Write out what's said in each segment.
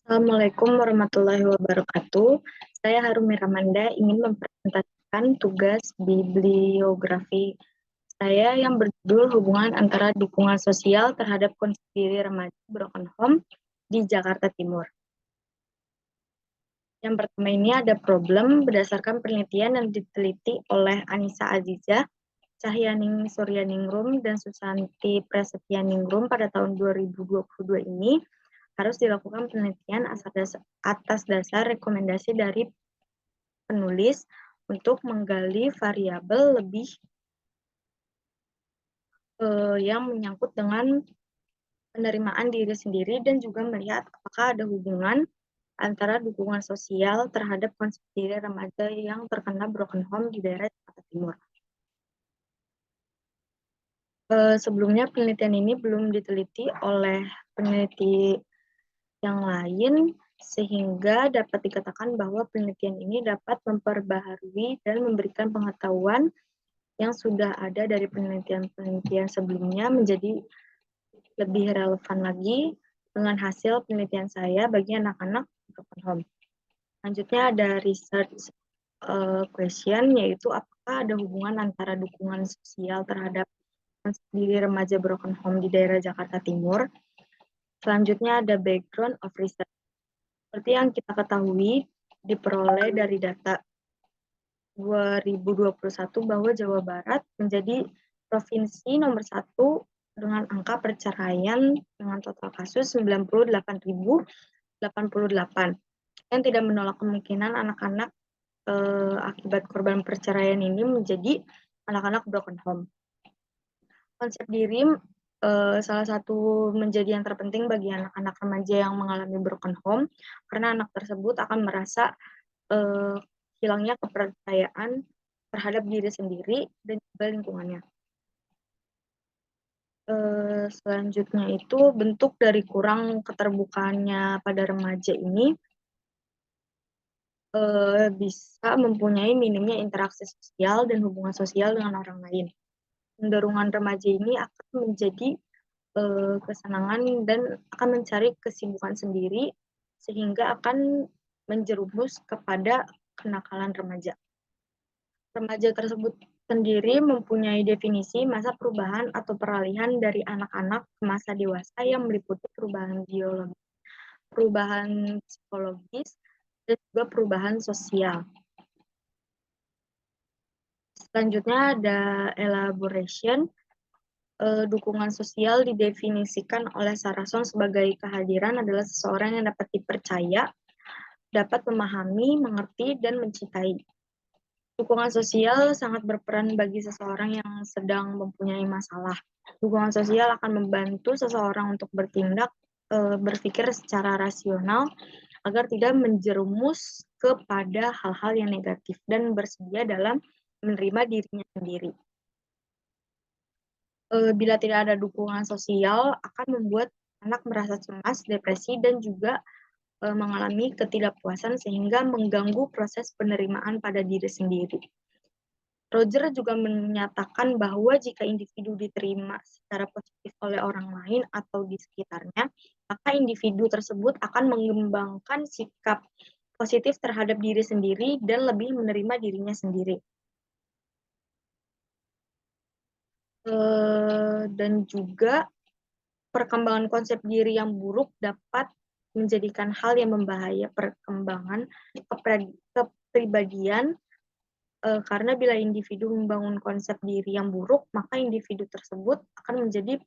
Assalamualaikum warahmatullahi wabarakatuh. Saya Harumi Ramanda ingin mempresentasikan tugas bibliografi saya yang berjudul hubungan antara dukungan sosial terhadap kondisi diri remaja broken home di Jakarta Timur. Yang pertama ini ada problem berdasarkan penelitian yang diteliti oleh Anissa Azizah, Cahyaning Suryaningrum, dan Susanti Prasetyaningrum pada tahun 2022 ini. Harus dilakukan penelitian atas dasar rekomendasi dari penulis untuk menggali variabel lebih yang menyangkut dengan penerimaan diri sendiri dan juga melihat apakah ada hubungan antara dukungan sosial terhadap konsep diri remaja yang terkena broken home di daerah Jakarta Timur. Sebelumnya penelitian ini belum diteliti oleh peneliti yang lain, sehingga dapat dikatakan bahwa penelitian ini dapat memperbaharui dan memberikan pengetahuan yang sudah ada dari penelitian-penelitian sebelumnya menjadi lebih relevan lagi dengan hasil penelitian saya bagi anak-anak broken home. Selanjutnya ada research question, yaitu apakah ada hubungan antara dukungan sosial terhadap diri remaja broken home di daerah Jakarta Timur. Selanjutnya ada background of research. Seperti yang kita ketahui, diperoleh dari data 2021 bahwa Jawa Barat menjadi provinsi nomor 1 dengan angka perceraian dengan total kasus 98.088 yang tidak menolak kemungkinan anak-anak akibat korban perceraian ini menjadi anak-anak broken home. Konsep diri salah satu menjadi yang terpenting bagi anak-anak remaja yang mengalami broken home, karena anak tersebut akan merasa hilangnya kepercayaan terhadap diri sendiri dan juga lingkungannya. Selanjutnya itu bentuk dari kurang keterbukaannya pada remaja ini bisa mempunyai minimnya interaksi sosial dan hubungan sosial dengan orang lain. Penderungan remaja ini akan menjadi kesenangan dan akan mencari kesibukan sendiri sehingga akan menjerumus kepada kenakalan remaja. Remaja tersebut sendiri mempunyai definisi masa perubahan atau peralihan dari anak-anak ke masa dewasa yang meliputi perubahan biologis, perubahan psikologis, dan juga perubahan sosial. Selanjutnya ada elaboration. Dukungan sosial didefinisikan oleh Sarason sebagai kehadiran adalah seseorang yang dapat dipercaya, dapat memahami, mengerti, dan mencintai. Dukungan sosial sangat berperan bagi seseorang yang sedang mempunyai masalah. Dukungan sosial akan membantu seseorang untuk berpikir secara rasional agar tidak menjerumus kepada hal-hal yang negatif dan bersedia dalam menerima dirinya sendiri. Bila tidak ada dukungan sosial akan membuat anak merasa cemas, depresi, dan juga mengalami ketidakpuasan sehingga mengganggu proses penerimaan pada diri sendiri. Roger juga menyatakan bahwa jika individu diterima secara positif oleh orang lain atau di sekitarnya, maka individu tersebut akan mengembangkan sikap positif terhadap diri sendiri dan lebih menerima dirinya sendiri. Dan juga perkembangan konsep diri yang buruk dapat menjadikan hal yang membahaya perkembangan kepribadian, karena bila individu membangun konsep diri yang buruk, maka individu tersebut akan menjadi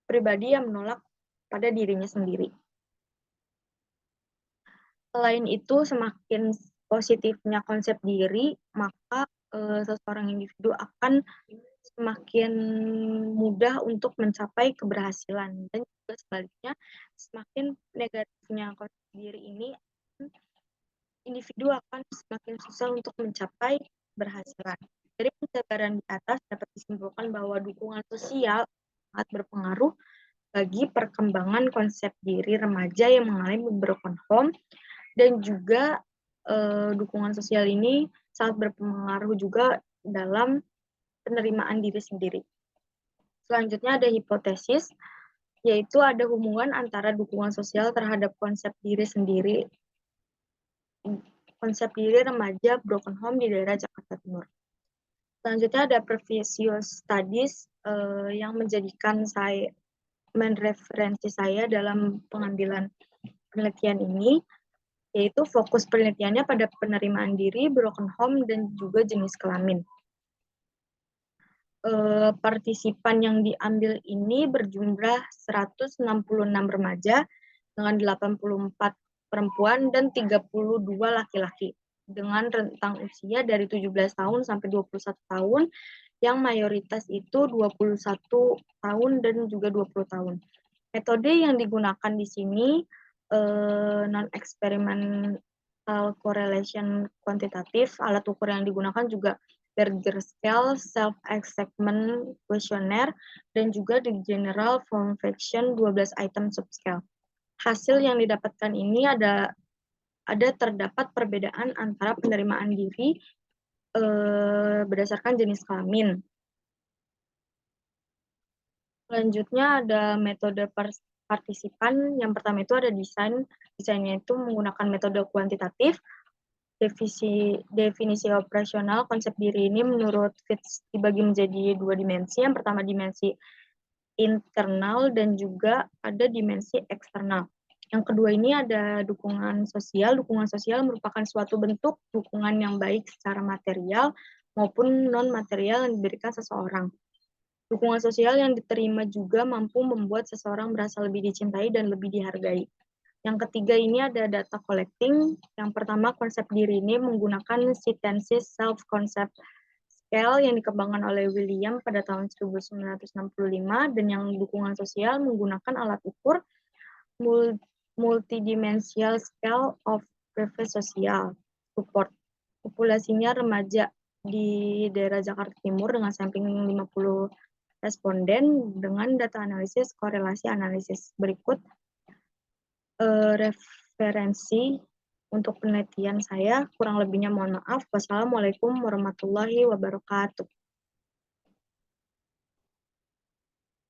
pribadi yang menolak pada dirinya sendiri. Selain itu, semakin positifnya konsep diri, maka seseorang individu akan semakin mudah untuk mencapai keberhasilan, dan juga sebaliknya semakin negatifnya konsep diri ini, individu akan semakin susah untuk mencapai keberhasilan. Dari penjabaran di atas dapat disimpulkan bahwa dukungan sosial sangat berpengaruh bagi perkembangan konsep diri remaja yang mengalami broken home, dan juga dukungan sosial ini sangat berpengaruh juga dalam penerimaan diri sendiri. Selanjutnya ada hipotesis. yaitu ada hubungan antara dukungan sosial terhadap konsep diri sendiri, konsep diri remaja broken home di daerah Jakarta Timur. Selanjutnya ada previous studies yang menjadikan saya referensi saya dalam pengambilan penelitian ini, yaitu fokus penelitiannya pada penerimaan diri, broken home, dan juga jenis kelamin. Partisipan yang diambil ini berjumlah 166 remaja dengan 84 perempuan dan 32 laki-laki dengan rentang usia dari 17 tahun sampai 21 tahun yang mayoritas itu 21 tahun dan juga 20 tahun. Metode yang digunakan di sini non-experimental correlation kuantitatif. Alat ukur yang digunakan juga Berger Scale, Self-Assessment Questionnaire, dan juga the General Form Fraction 12 item subscale. Hasil yang didapatkan ini ada terdapat perbedaan antara penerimaan diri berdasarkan jenis kelamin. Selanjutnya ada metode partisipan. Yang pertama itu ada desain. Desainnya itu menggunakan metode kuantitatif. Definisi operasional konsep diri ini menurut Fitts dibagi menjadi dua dimensi. Yang pertama dimensi internal dan juga ada dimensi eksternal. Yang kedua ini ada dukungan sosial. Dukungan sosial merupakan suatu bentuk dukungan yang baik secara material maupun non-material yang diberikan seseorang. Dukungan sosial yang diterima juga mampu membuat seseorang merasa lebih dicintai dan lebih dihargai. Yang ketiga ini ada data collecting. Yang pertama konsep diri ini menggunakan Sitensis Self-Concept Scale yang dikembangkan oleh William pada tahun 1965 dan yang dukungan sosial menggunakan alat ukur Multidimensional Scale of Preference Social Support. Populasinya remaja di daerah Jakarta Timur dengan sampling 50 responden dengan data analisis korelasi analisis. Berikut referensi untuk penelitian saya. Kurang lebihnya mohon maaf. Wassalamualaikum warahmatullahi wabarakatuh.